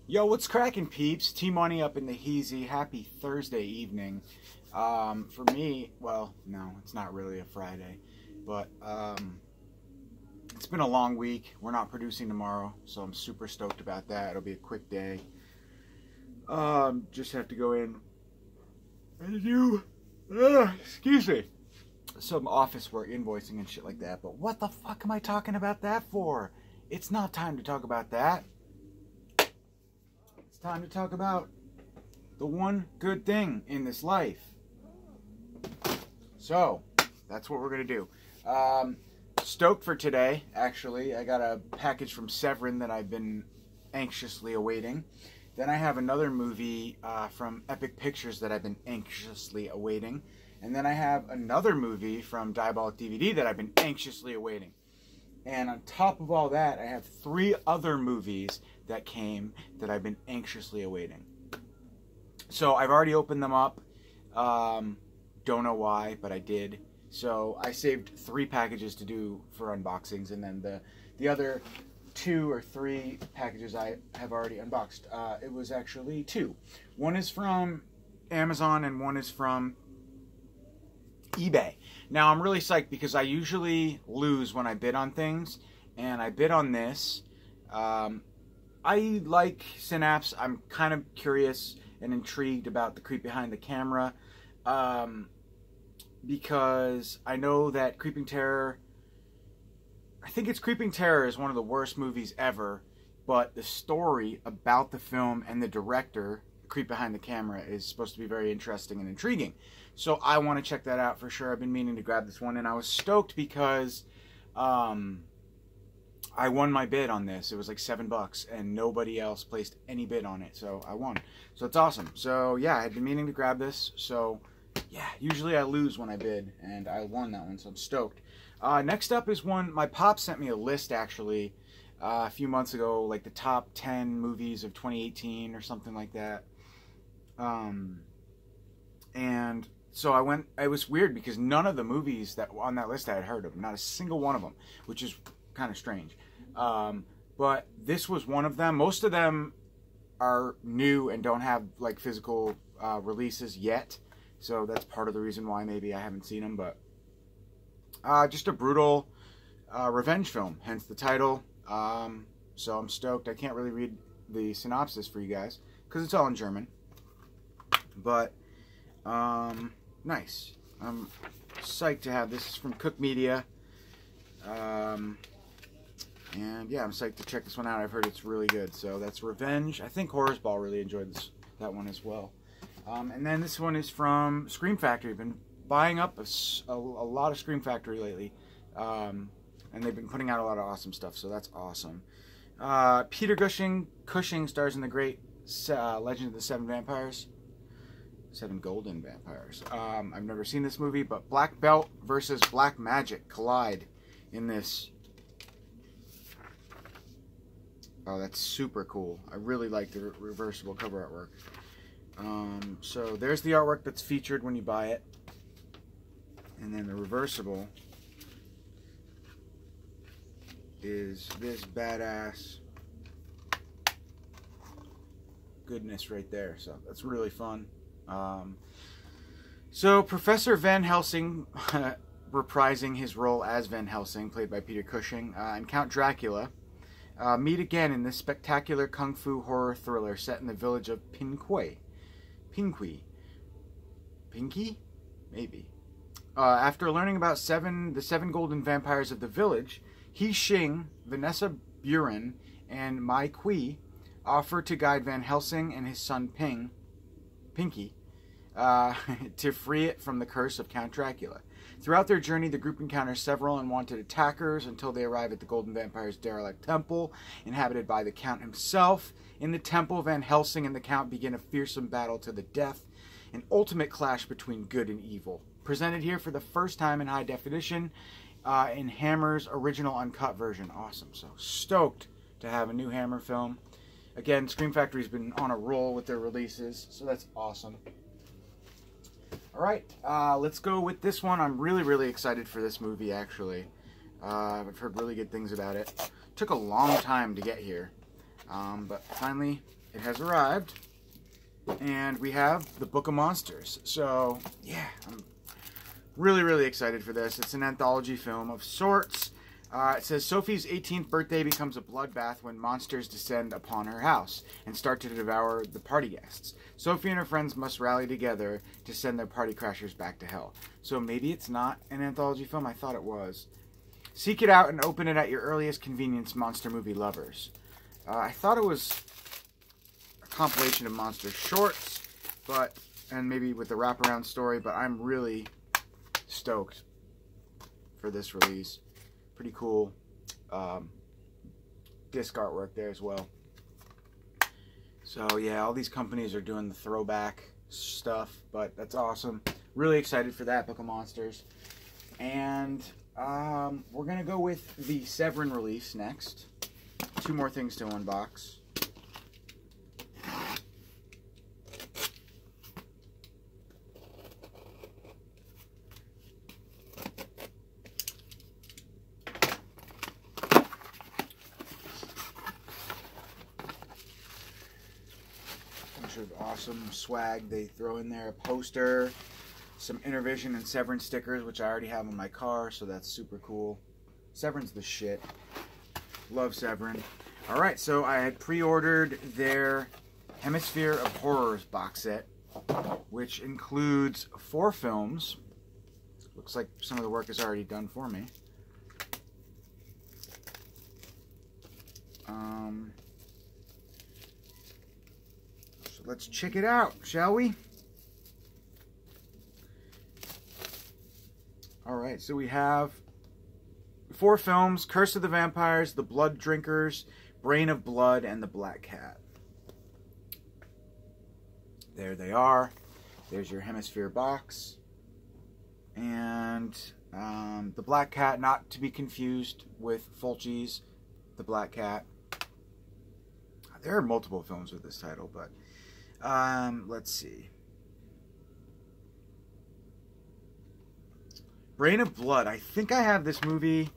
Yo, what's cracking, peeps? T-Money up in the Heezy. Happy Thursday evening. For me, well, no, it's not really a Friday, but it's been a long week. We're not producing tomorrow, so I'm super stoked about that. It'll be a quick day. Just have to go in and do, excuse me, some office work, invoicing and shit like that. But what the fuck am I talking about that for? It's not time to talk about that. It's time to talk about the one good thing in this life. So, that's what we're going to do. Stoked for today, actually. I got a package from SEVERIN that I've been anxiously awaiting. Then I have another movie from Epic Pictures that I've been anxiously awaiting. And then I have another movie from DIABOLIKDVD that I've been anxiously awaiting. And on top of all that, I have 3 other movies that came that I've been anxiously awaiting. So I've already opened them up. Don't know why, but I did. So I saved 3 packages to do for unboxings, and then the other 2 or 3 packages I have already unboxed. It was actually 2. One is from Amazon and one is from eBay. Now I'm really psyched because I usually lose when I bid on things, and I bid on this. I like Synapse. I'm kind of curious and intrigued about the creep behind the camera, because I know that Creeping Terror, I think it's Creeping Terror is one of the worst movies ever, but the story about the film and the director, the creep behind the camera, is supposed to be very interesting and intriguing. So I want to check that out for sure. I've been meaning to grab this one, and I was stoked because I won my bid on this. It was like $7, and nobody else placed any bid on it, so I won. So it's awesome. So yeah, I had been meaning to grab this. So yeah, usually I lose when I bid, and I won that one, so I'm stoked. Next up is one, my pop sent me a list actually a few months ago, like the top 10 movies of 2018 or something like that. And so I went, it was weird because none of the movies that on that list I had heard of, not a single one of them, which is kind of strange. But this was one of them. Most of them are new and don't have like physical releases yet. So that's part of the reason why maybe I haven't seen them. But just a brutal revenge film, hence the title. So I'm stoked. I can't really read the synopsis for you guys because it's all in German. But nice. I'm psyched to have this. This is from Cook Media. And yeah, I'm psyched to check this one out. I've heard it's really good. So that's Revenge. I think Horrors Ball really enjoyed that one as well. And then this one is from Scream Factory. I've been buying up a lot of Scream Factory lately. And they've been putting out a lot of awesome stuff, so that's awesome. Peter Cushing stars in the great Legend of the Seven Vampires. 7 Golden Vampires. I've never seen this movie, but Black Belt versus Black Magic collide in this. Oh, that's super cool. I really like the reversible cover artwork. So there's the artwork that's featured when you buy it. And then the reversible is this badass goodness right there. So that's really fun. So Professor Van Helsing, reprising his role as Van Helsing, played by Peter Cushing, and Count Dracula, meet again in this spectacular kung fu horror thriller set in the village of Pinqui? Maybe. After learning about the 7 golden vampires of the village, He Xing, Vanessa Buren, and Mai Kui offer to guide Van Helsing and his son Pinky, to free it from the curse of Count Dracula. Throughout their journey, the group encounters several unwanted attackers until they arrive at the Golden Vampire's derelict temple, inhabited by the Count himself. In the temple, Van Helsing and the Count begin a fearsome battle to the death, an ultimate clash between good and evil. Presented here for the first time in high definition, in Hammer's original uncut version. Awesome. So stoked to have a new Hammer film. Again, Scream Factory's been on a roll with their releases, so that's awesome. Alright, let's go with this one. I'm really, really excited for this movie, actually. I've heard really good things about it. Took a long time to get here, but finally it has arrived. And we have the Book of Monsters. So, yeah, I'm really, really excited for this. It's an anthology film of sorts. It says, Sophie's 18th birthday becomes a bloodbath when monsters descend upon her house and start to devour the party guests. Sophie and her friends must rally together to send their party crashers back to hell. So maybe it's not an anthology film. I thought it was. Seek it out and open it at your earliest convenience, monster movie lovers. I thought it was a compilation of monster shorts, and maybe with the wraparound story, but I'm really stoked for this release. Pretty cool disc artwork there as well. So yeah, all these companies are doing the throwback stuff, but that's awesome. Really excited for that, Book of Monsters. And we're going to go with the Severin release next. 2 more things to unbox. Bunch of awesome swag they throw in there. A poster, some Intervision and Severin stickers, which I already have on my car, so that's super cool. Severin's the shit. Love Severin. Alright, so I had pre-ordered their Hemisphere of Horrors box set, which includes 4 films. Looks like some of the work is already done for me. So let's check it out, shall we? Alright, so we have 4 films: Curse of the Vampires, The Blood Drinkers, Brain of Blood, and The Black Cat. There they are. There's your Hemisphere box. And The Black Cat, not to be confused with Fulci's The Black Cat. There are multiple films with this title, but let's see. Brain of Blood. I think I have this movie.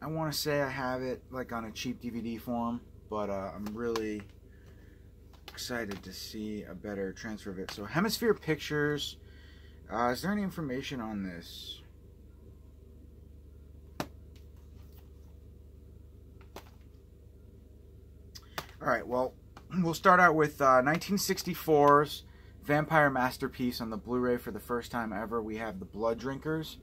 I want to say I have it like on a cheap DVD form, but I'm really excited to see a better transfer of it. So Hemisphere Pictures. Is there any information on this? Alright, well, we'll start out with 1964's vampire masterpiece on the Blu-ray for the first time ever. We have The Blood Drinkers.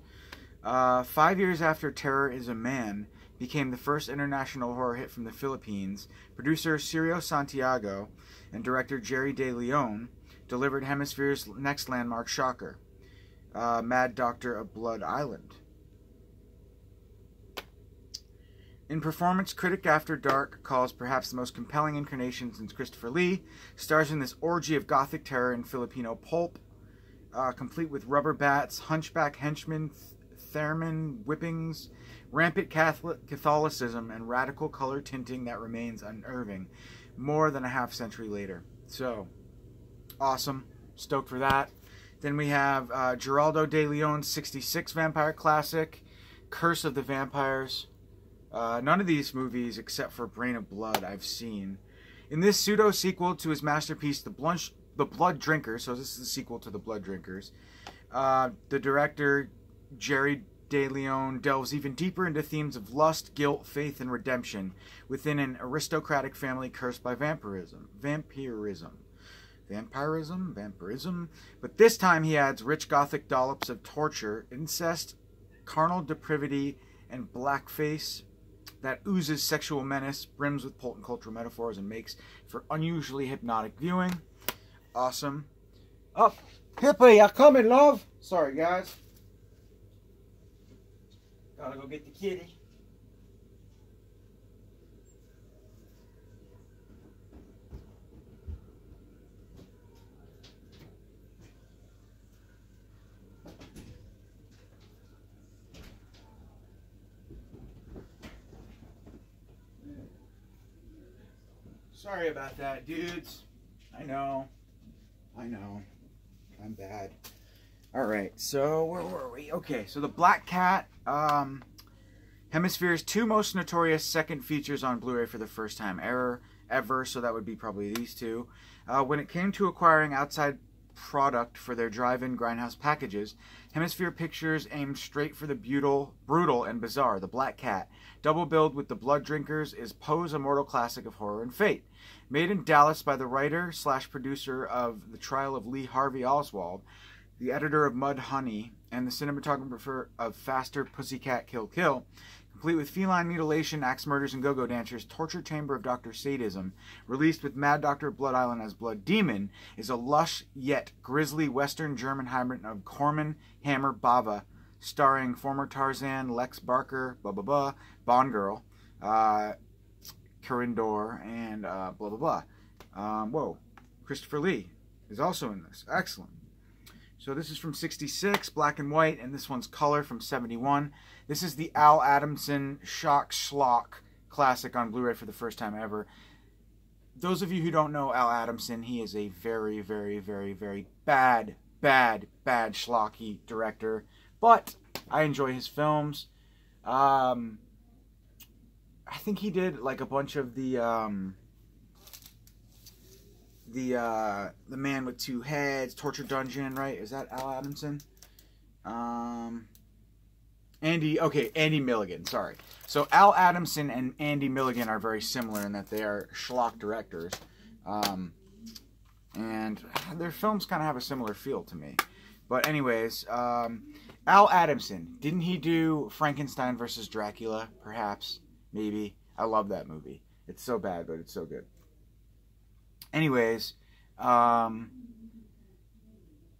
5 years after Terror is a Man became the first international horror hit from the Philippines, producer Cirio Santiago and director Jerry De Leon delivered Hemisphere's next landmark shocker, Mad Doctor of Blood Island. In performance, critic After Dark calls perhaps the most compelling incarnation since Christopher Lee, stars in this orgy of gothic terror and Filipino pulp, complete with rubber bats, hunchback henchmen, theremin whippings, rampant Catholicism, and radical color tinting that remains unnerving more than a half-century later. So, awesome. Stoked for that. Then we have Geraldo de Leon's 66 vampire classic, Curse of the Vampires. None of these movies, except for Brain of Blood, I've seen. In this pseudo-sequel to his masterpiece, The Blood Drinkers, so this is the sequel to The Blood Drinkers, the director, Jerry De Leon, delves even deeper into themes of lust, guilt, faith, and redemption within an aristocratic family cursed by vampirism. But this time he adds rich gothic dollops of torture, incest, carnal depravity, and blackface that oozes sexual menace, brims with potent cultural metaphors, and makes for unusually hypnotic viewing. Awesome. Oh, Pippa, you're coming, love. Sorry, guys. Gotta go get the kitty. Sorry about that, dudes. I know. I'm bad. Alright, so where were we? Okay, so The Black Cat, Hemisphere's 2 most notorious second features on Blu-ray for the first time ever. ever, so that would be probably these two. When it came to acquiring outside product for their drive-in grindhouse packages, Hemisphere Pictures aimed straight for the brutal and bizarre. The Black Cat, double billed with The Blood Drinkers, is Poe's immortal classic of horror and fate. Made in Dallas by the writer/producer of The Trial of Lee Harvey Oswald, the editor of Mud Honey, and the cinematographer of Faster Pussycat Kill Kill, complete with feline mutilation, axe murders, and go-go dancers, Torture Chamber of Dr. Sadism, released with Mad Dr. Blood Island as Blood Demon, is a lush yet grisly Western German hybrid of Corman, Hammer, Bava, starring former Tarzan, Lex Barker, Bond Girl, Corinne Dor, and blah, blah, blah. Christopher Lee is also in this. Excellent. So this is from 66, black and white, and this one's color from 71. This is the Al Adamson Shock Schlock classic on Blu-ray for the first time ever. Those of you who don't know Al Adamson, he is a very, very, very, very bad schlocky director. But I enjoy his films. I think he did like a bunch of the Man with Two Heads, Torture Dungeon, right? Is that Al Adamson? Andy Milligan, sorry. So Al Adamson and Andy Milligan are very similar in that they are schlock directors. And their films kind of have a similar feel to me. But anyways, Al Adamson, didn't he do Frankenstein versus Dracula, perhaps? Maybe. I love that movie. It's so bad, but it's so good. Anyways,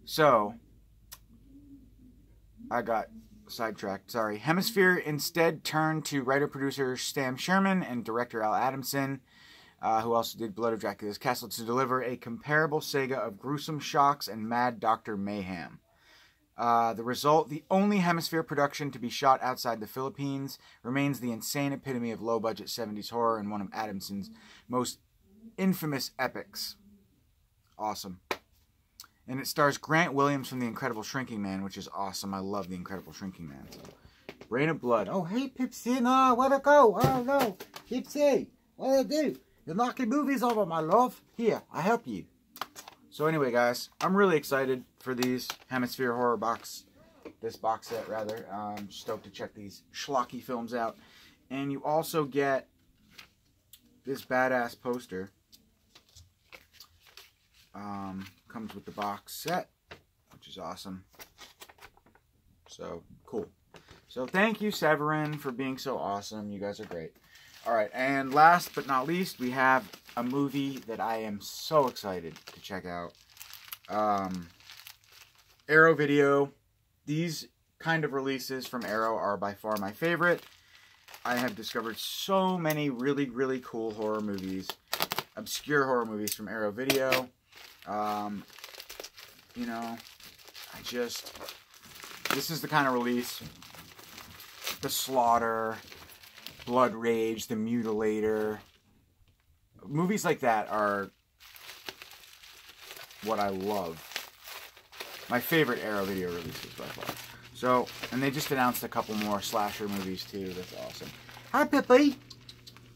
so I got sidetracked, sorry. Hemisphere instead turned to writer-producer Stan Sherman and director Al Adamson, who also did Blood of Dracula's Castle, to deliver a comparable saga of gruesome shocks and mad Dr. Mayhem. The result, the only Hemisphere production to be shot outside the Philippines, remains the insane epitome of low-budget 70s horror and one of Adamson's most infamous epics. Awesome. And it stars Grant Williams from The Incredible Shrinking Man, which is awesome. I love The Incredible Shrinking Man. So, Rain of Blood. Oh, hey, Pipsy. No, where'd it go? Oh, no. Pipsy, what'd I do? You're knocking movies over, my love. Here, I help you. So anyway, guys, I'm really excited for these Hemisphere horror box, this box set, rather. I'm stoked to check these schlocky films out. And you also get this badass poster. Comes with the box set, which is awesome. So, cool. So, thank you, Severin, for being so awesome. You guys are great. Alright, and last but not least, we have a movie that I am so excited to check out. Arrow Video. These kind of releases from Arrow are by far my favorite. I have discovered so many really, really cool horror movies. Obscure horror movies from Arrow Video. You know, this is the kind of release, The Slaughter, Blood Rage, The Mutilator, movies like that are what I love. My favorite Arrow Video releases by far. So, and they just announced a couple more slasher movies too. That's awesome. Hi, Pippi.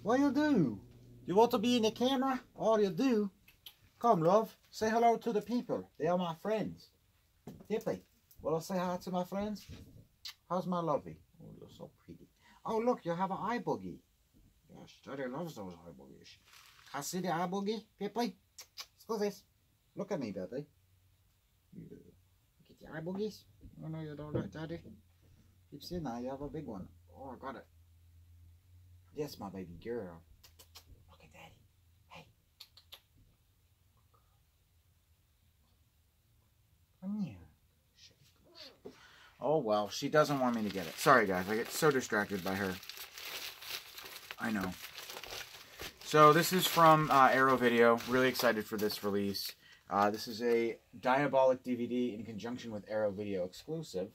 What do you do? You want to be in the camera? All you do. Come, love. Say hello to the people. They are my friends. Pippi, will I say hi to my friends? How's my lovey? Oh, you're so pretty. Oh, look, you have an eye boogie. Yes, Daddy loves those eye boogies. Can I see the eye boogie, Pippi? Let's this. Look at me, baby. Look at the eye boogies. Oh, no, you don't look, Daddy. Keep seeing now, you have a big one. Oh, I got it. Yes, my baby girl. Look at Daddy. Hey. Come here. Oh, well, she doesn't want me to get it. Sorry, guys. I get so distracted by her. I know. So, this is from Arrow Video. Really excited for this release. This is a Diabolic DVD in conjunction with Arrow Video exclusive.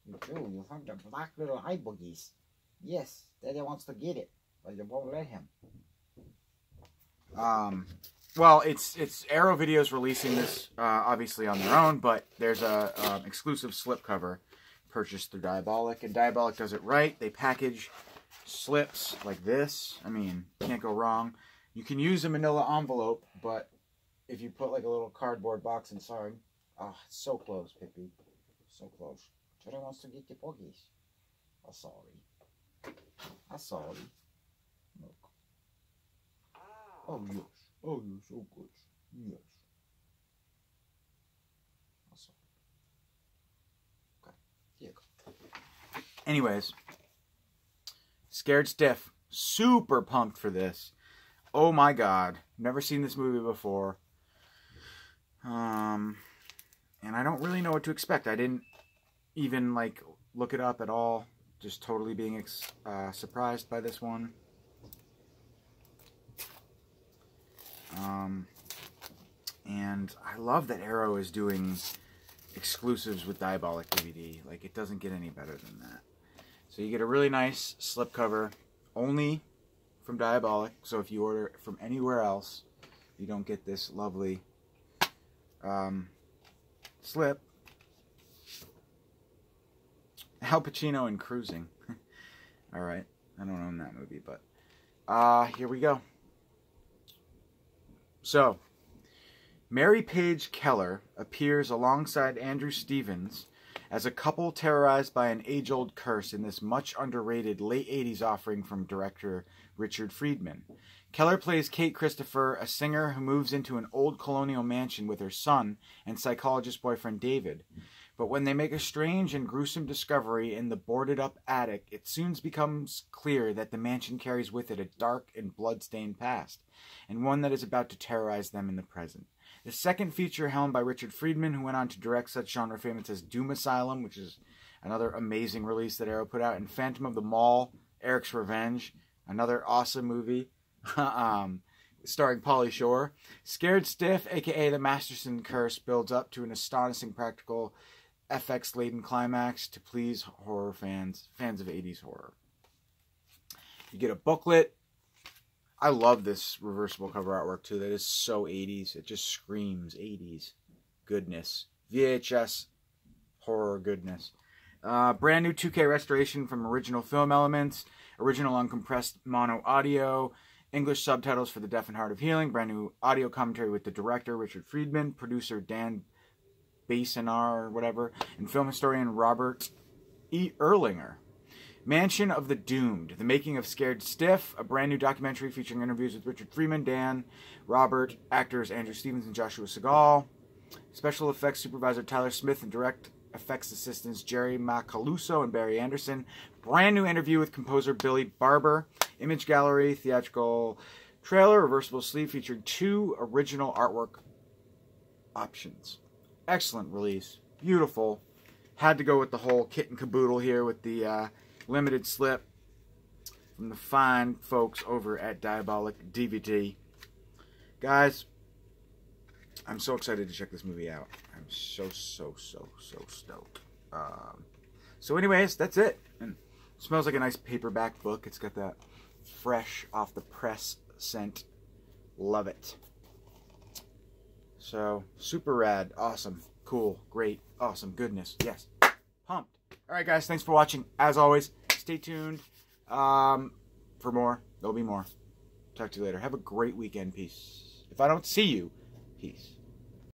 You have the black little eye boogies. Yes, Daddy wants to get it, but you won't let him. Well, it's Arrow Video's releasing this, obviously on their own, but there's a exclusive slipcover purchased through Diabolic, and Diabolic does it right. They package slips like this. I mean, can't go wrong. You can use a manila envelope, but if you put like a little cardboard box inside, it's so close, Pippi. So close. Cherry wants to get the poggies. I'm sorry. I'm sorry. Look. Oh, yes. Oh, you're so good. Yes. I'm sorry. Okay. Here you go. Anyways. Scared Stiff. Super pumped for this. Oh my god. Never seen this movie before. And I don't really know what to expect. I didn't even, like, look it up at all. Just totally being surprised by this one. And I love that Arrow is doing exclusives with Diabolic DVD. Like, it doesn't get any better than that. So you get a really nice slipcover, only from Diabolic. So if you order from anywhere else, you don't get this lovely slip. Al Pacino in Cruising. Alright, I don't own that movie, but here we go. So, Mary Page Keller appears alongside Andrew Stevens as a couple terrorized by an age-old curse in this much underrated late 80s offering from director Richard Friedman. Keller plays Kate Christopher, a singer who moves into an old colonial mansion with her son and psychologist boyfriend David. But when they make a strange and gruesome discovery in the boarded-up attic, it soon becomes clear that the mansion carries with it a dark and blood-stained past, and one that is about to terrorize them in the present. The second feature, helmed by Richard Friedman, who went on to direct such genre famous as Doom Asylum, which is another amazing release that Arrow put out, and Phantom of the Mall, Eric's Revenge, another awesome movie, starring Pauly Shore. Scared Stiff, a.k.a. The Masterson Curse, builds up to an astonishing practical FX-laden climax to please horror fans of 80s horror. You get a booklet. I love this reversible cover artwork too. That is so 80s. It just screams 80s goodness. VHS horror goodness. Brand new 2K restoration from original film elements. Original uncompressed mono audio. English subtitles for the deaf and hard of hearing. Brand new audio commentary with the director Richard Friedman. Producer Dan Basinar or whatever. And film historian Robert E. Erlinger. Mansion of the Doomed, the making of Scared Stiff, a brand new documentary featuring interviews with Richard Freeman, Dan, Robert, actors Andrew Stevens and Joshua Segal, special effects supervisor Tyler Smith, and direct effects assistants Jerry Macaluso and Barry Anderson. Brand new interview with composer Billy Barber. Image gallery, theatrical trailer, reversible sleeve featuring 2 original artwork options. Excellent release. Beautiful. Had to go with the whole kit and caboodle here with the limited slip from the fine folks over at Diabolic DVD. Guys, I'm so excited to check this movie out. I'm so stoked. So anyways, that's it. And it smells like a nice paperback book. It's got that fresh off the press scent. Love it. So, super rad. Awesome. Cool. Great. Awesome. Goodness. Yes. Pumped. Alright guys, thanks for watching. As always, stay tuned for more. There'll be more. Talk to you later. Have a great weekend. Peace. If I don't see you, peace.